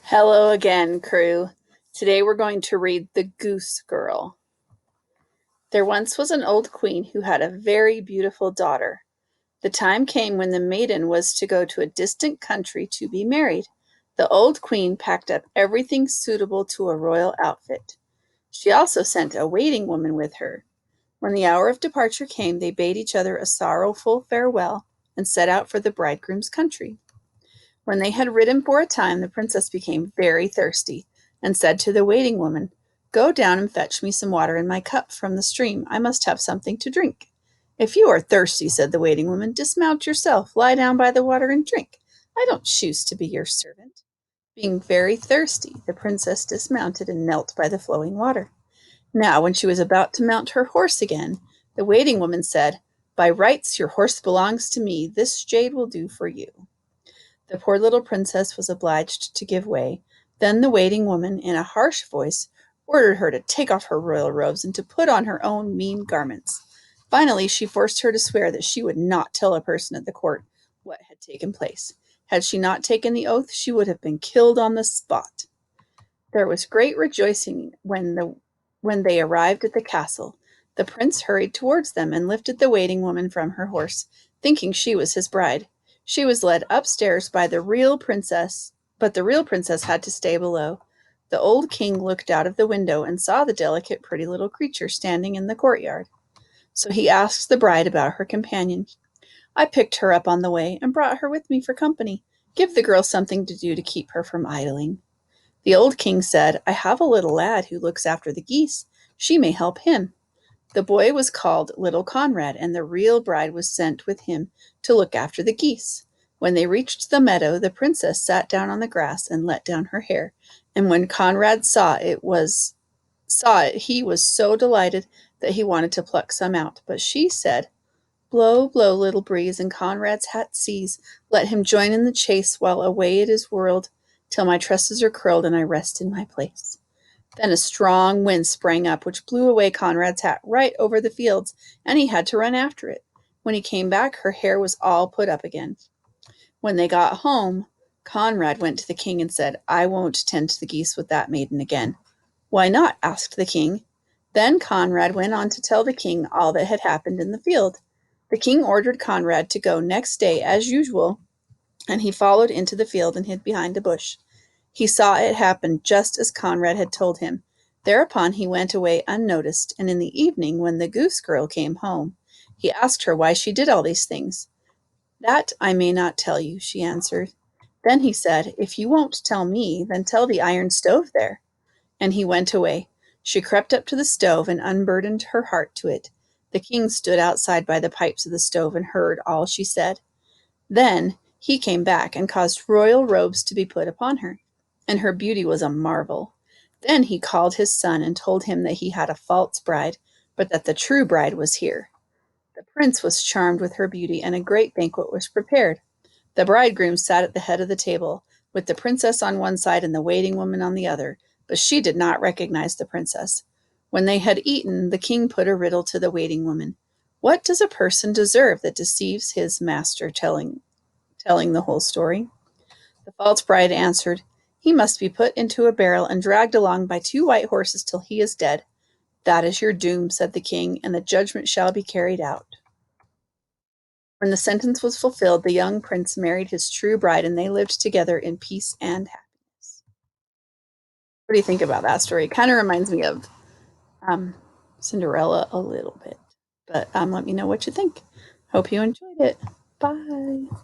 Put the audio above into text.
Hello again, crew. Today we're going to read The Goose Girl. There once was an old queen who had a very beautiful daughter. The time came when the maiden was to go to a distant country to be married. The old queen packed up everything suitable to a royal outfit. She also sent a waiting woman with her. When the hour of departure came, they bade each other a sorrowful farewell and set out for the bridegroom's country. When they had ridden for a time, the princess became very thirsty, and said to the waiting woman, "Go down and fetch me some water in my cup from the stream. I must have something to drink." "If you are thirsty," said the waiting woman, "dismount yourself, lie down by the water and drink. I don't choose to be your servant." Being very thirsty, the princess dismounted and knelt by the flowing water. Now, when she was about to mount her horse again, the waiting woman said, "By rights your horse belongs to me. This jade will do for you." The poor little princess was obliged to give way. Then the waiting woman, in a harsh voice, ordered her to take off her royal robes and to put on her own mean garments. Finally, she forced her to swear that she would not tell a person at the court what had taken place. Had she not taken the oath, she would have been killed on the spot. There was great rejoicing when they arrived at the castle. The prince hurried towards them and lifted the waiting woman from her horse, thinking she was his bride. She was led upstairs by the real princess, but the real princess had to stay below. The old king looked out of the window and saw the delicate, pretty little creature standing in the courtyard. So he asked the bride about her companion. "I picked her up on the way and brought her with me for company. Give the girl something to do to keep her from idling." The old king said, "I have a little lad who looks after the geese. She may help him." The boy was called Little Conrad, and the real bride was sent with him to look after the geese. When they reached the meadow, the princess sat down on the grass and let down her hair. And when Conrad saw it, he was so delighted that he wanted to pluck some out. But she said, "Blow, blow, little breeze, and Conrad's hat seize. Let him join in the chase while away it is whirled, till my tresses are curled and I rest in my place." Then a strong wind sprang up, which blew away Conrad's hat right over the fields, and he had to run after it. When he came back, her hair was all put up again. When they got home, Conrad went to the king and said, "I won't tend the geese with that maiden again." "Why not?" asked the king. Then Conrad went on to tell the king all that had happened in the field. The king ordered Conrad to go next day as usual, and he followed into the field and hid behind a bush. He saw it happen just as Conrad had told him. Thereupon he went away unnoticed, and in the evening, when the Goose Girl came home, he asked her why she did all these things. "That I may not tell you," she answered. Then he said, "If you won't tell me, then tell the iron stove there." And he went away. She crept up to the stove and unburdened her heart to it. The king stood outside by the pipes of the stove and heard all she said. Then he came back and caused royal robes to be put upon her, and her beauty was a marvel. Then he called his son and told him that he had a false bride, but that the true bride was here. The prince was charmed with her beauty, and a great banquet was prepared. The bridegroom sat at the head of the table, with the princess on one side and the waiting woman on the other, but she did not recognize the princess. When they had eaten, the king put a riddle to the waiting woman. "What does a person deserve that deceives his master?" telling the whole story. The false bride answered, "He must be put into a barrel and dragged along by two white horses till he is dead." "That is your doom," said the king, "and the judgment shall be carried out." When the sentence was fulfilled, the young prince married his true bride, and they lived together in peace and happiness. What do you think about that story? It kind of reminds me of um, Cinderella a little bit, but let me know what you think. Hope you enjoyed it. Bye.